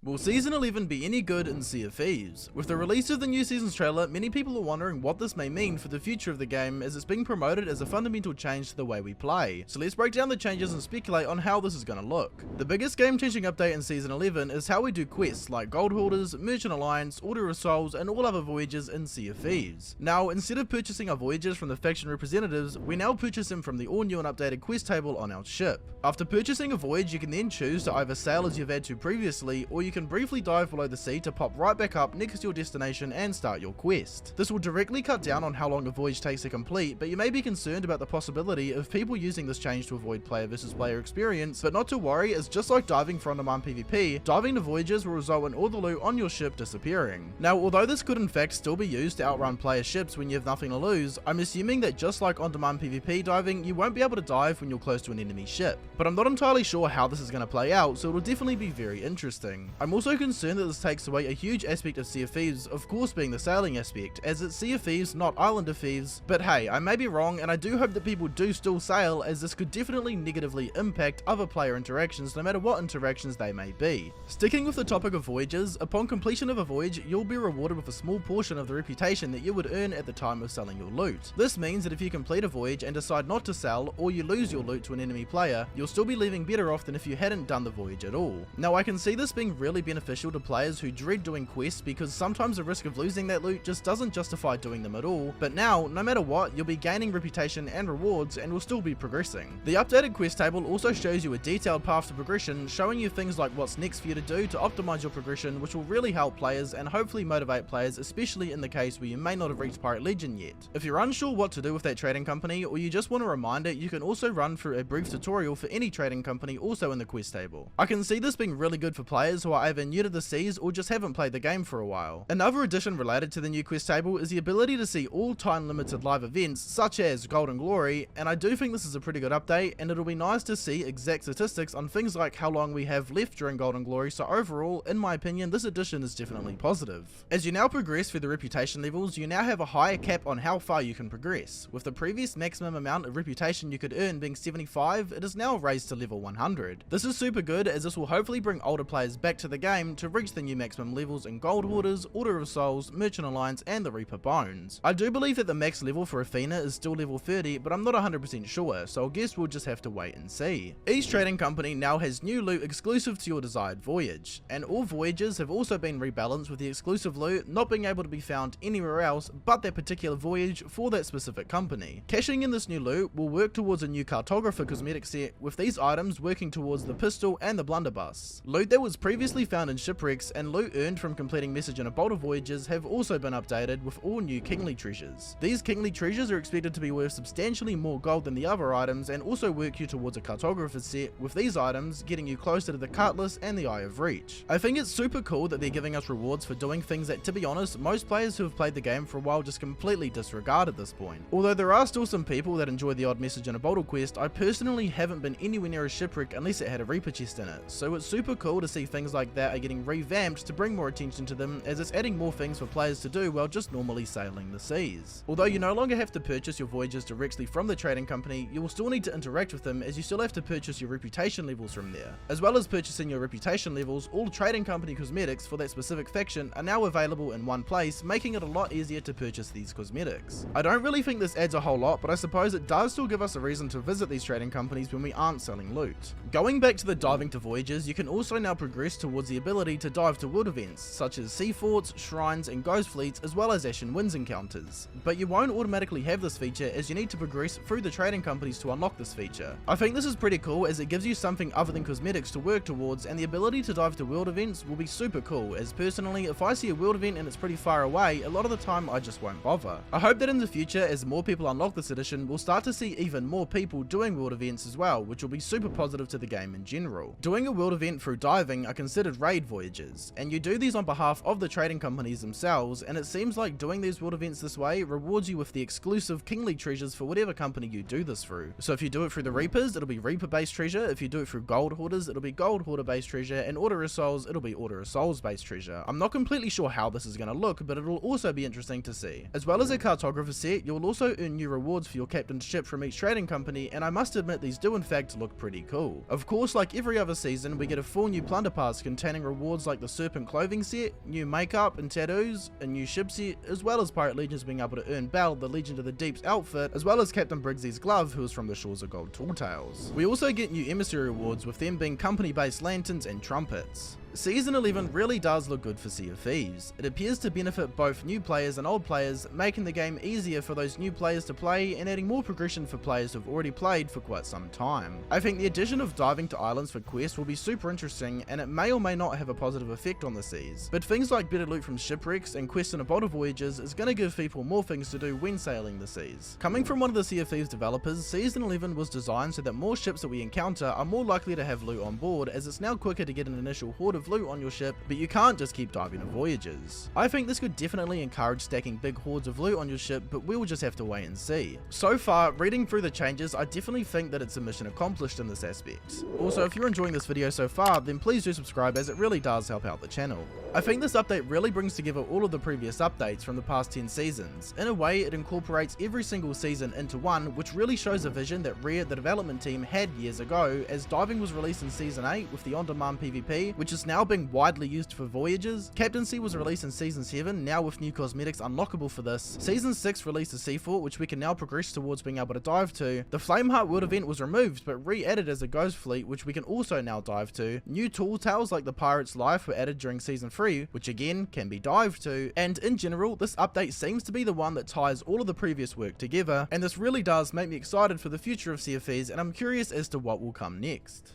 Will Season 11 be any good in Sea of Thieves? With the release of the new season's trailer, many people are wondering what this may mean for the future of the game, as it's being promoted as a fundamental change to the way we play. So let's break down the changes and speculate on how this is going to look. The biggest game-changing update in Season 11 is how we do quests like Gold Hoarders, Merchant Alliance, Order of Souls, and all other voyages in Sea of Thieves. Now, instead of purchasing our voyages from the faction representatives, we now purchase them from the all-new and updated quest table on our ship. After purchasing a voyage, you can then choose to either sail as you've had to previously, or you can briefly dive below the sea to pop right back up next to your destination and start your quest. This will directly cut down on how long a voyage takes to complete, but you may be concerned about the possibility of people using this change to avoid player versus player experience, but not to worry, as just like diving for on-demand PvP, diving to voyages will result in all the loot on your ship disappearing. Now, although this could in fact still be used to outrun player ships when you have nothing to lose, I'm assuming that just like on-demand PvP diving, you won't be able to dive when you're close to an enemy ship. But I'm not entirely sure how this is going to play out, so it'll definitely be very interesting. I'm also concerned that this takes away a huge aspect of Sea of Thieves, of course being the sailing aspect, as it's Sea of Thieves, not Island of Thieves, but hey, I may be wrong, and I do hope that people do still sail, as this could definitely negatively impact other player interactions, no matter what interactions they may be. Sticking with the topic of voyages, upon completion of a voyage, you'll be rewarded with a small portion of the reputation that you would earn at the time of selling your loot. This means that if you complete a voyage and decide not to sell, or you lose your loot to an enemy player, you'll still be leaving better off than if you hadn't done the voyage at all. Now, I can see this being really beneficial to players who dread doing quests, because sometimes the risk of losing that loot just doesn't justify doing them at all, but now, no matter what, you'll be gaining reputation and rewards and will still be progressing. The updated quest table also shows you a detailed path to progression, showing you things like what's next for you to do to optimize your progression, which will really help players and hopefully motivate players, especially in the case where you may not have reached Pirate Legend yet. If you're unsure what to do with that trading company, or you just want a reminder, you can also run through a brief tutorial for any trading company also in the quest table. I can see this being really good for players who are either new to the seas or just haven't played the game for a while. Another addition related to the new quest table is the ability to see all time limited live events such as Golden Glory, and I do think this is a pretty good update, and it'll be nice to see exact statistics on things like how long we have left during Golden Glory, so overall, in my opinion, this addition is definitely positive. As you now progress through the reputation levels, you now have a higher cap on how far you can progress. With the previous maximum amount of reputation you could earn being 75, it is now raised to level 100. This is super good, as this will hopefully bring older players back to the game to reach the new maximum levels in Gold Hoarders, Order of Souls, Merchant Alliance, and the Reaper Bones. I do believe that the max level for Athena is still level 30, but I'm not 100% sure, so I guess we'll just have to wait and see. Each trading company now has new loot exclusive to your desired voyage, and all voyages have also been rebalanced with the exclusive loot not being able to be found anywhere else but that particular voyage for that specific company. Cashing in this new loot will work towards a new cartographer cosmetic set, with these items working towards the pistol and the blunderbuss. Loot that was previously found in shipwrecks and loot earned from completing message in a bolt of voyages have also been updated with all new kingly treasures. These kingly treasures are expected to be worth substantially more gold than the other items and also work you towards a cartographer set, with these items getting you closer to the Cutlass and the Eye of Reach. I think it's super cool that they're giving us rewards for doing things that, to be honest, most players who have played the game for a while just completely disregard at this point. Although there are still some people that enjoy the odd message in a bottle quest, I personally haven't been anywhere near a shipwreck unless it had a Reaper chest in it, so it's super cool to see things like that are getting revamped to bring more attention to them, as it's adding more things for players to do while just normally sailing the seas. Although you no longer have to purchase your voyages directly from the trading company, you will still need to interact with them, as you still have to purchase your reputation levels from there. As well as purchasing your reputation levels, all trading company cosmetics for that specific faction are now available in one place, making it a lot easier to purchase these cosmetics. I don't really think this adds a whole lot, but I suppose it does still give us a reason to visit these trading companies when we aren't selling loot. Going back to the diving to voyages, you can also now progress towards the ability to dive to world events, such as sea forts, shrines, and ghost fleets, as well as Ashen Winds encounters. But you won't automatically have this feature, as you need to progress through the trading companies to unlock this feature. I think this is pretty cool, as it gives you something other than cosmetics to work towards, and the ability to dive to world events will be super cool, as personally, if I see a world event and it's pretty far away, a lot of the time I just won't bother. I hope that in the future, as more people unlock this edition, we'll start to see even more people doing world events as well, which will be super positive to the game in general. Doing a world event through diving are considered raid voyages, and you do these on behalf of the trading companies themselves, and it seems like doing these world events this way rewards you with the exclusive kingly treasures for whatever company you do this through. So if you do it through the Reapers, it'll be Reaper based treasure. If you do it through Gold Hoarders, it'll be Gold Hoarder based treasure, and Order of Souls, it'll be Order of Souls based treasure. I'm not completely sure how this is going to look, but it'll also be interesting to see. As well as a cartographer set, you'll also earn new rewards for your captain's ship from each trading company, and I must admit these do in fact look pretty cool. Of course, like every other season, we get a full new Plunder Pass containing rewards like the Serpent clothing set, new makeup and tattoos, a new ship set, as well as Pirate Legends being able to earn Belle, the Legend of the Deep's outfit, as well as Captain Briggsy's glove, who is from the Shores of Gold Tall Tales. We also get new emissary rewards, with them being company-based lanterns and trumpets. Season 11 really does look good for Sea of Thieves. It appears to benefit both new players and old players, making the game easier for those new players to play and adding more progression for players who've already played for quite some time. I think the addition of diving to islands for quests will be super interesting, and it may or may not have a positive effect on the seas, but things like better loot from shipwrecks and Quests and Voyages is going to give people more things to do when sailing the seas. Coming from one of the Sea of Thieves developers, Season 11 was designed so that more ships that we encounter are more likely to have loot on board, as it's now quicker to get an initial horde of loot on your ship, but you can't just keep diving to voyages. I think this could definitely encourage stacking big hordes of loot on your ship, but we'll just have to wait and see. So far, reading through the changes, I definitely think that it's a mission accomplished in this aspect. Also, if you're enjoying this video so far, then please do subscribe, as it really does help out the channel. I think this update really brings together all of the previous updates from the past 10 seasons. In a way, it incorporates every single season into one, which really shows a vision that Rare, the development team, had years ago, as diving was released in Season 8 with the on-demand PvP, which is now being widely used for voyages. Captaincy was released in Season 7, now with new cosmetics unlockable for this. Season 6 released a sea fort, which we can now progress towards being able to dive to. The Flameheart World event was removed, but re-added as a ghost fleet, which we can also now dive to. New tall tales like the Pirate's Life were added during Season 3, which again can be dived to, and in general, this update seems to be the one that ties all of the previous work together, and this really does make me excited for the future of Sea of Thieves, and I'm curious as to what will come next.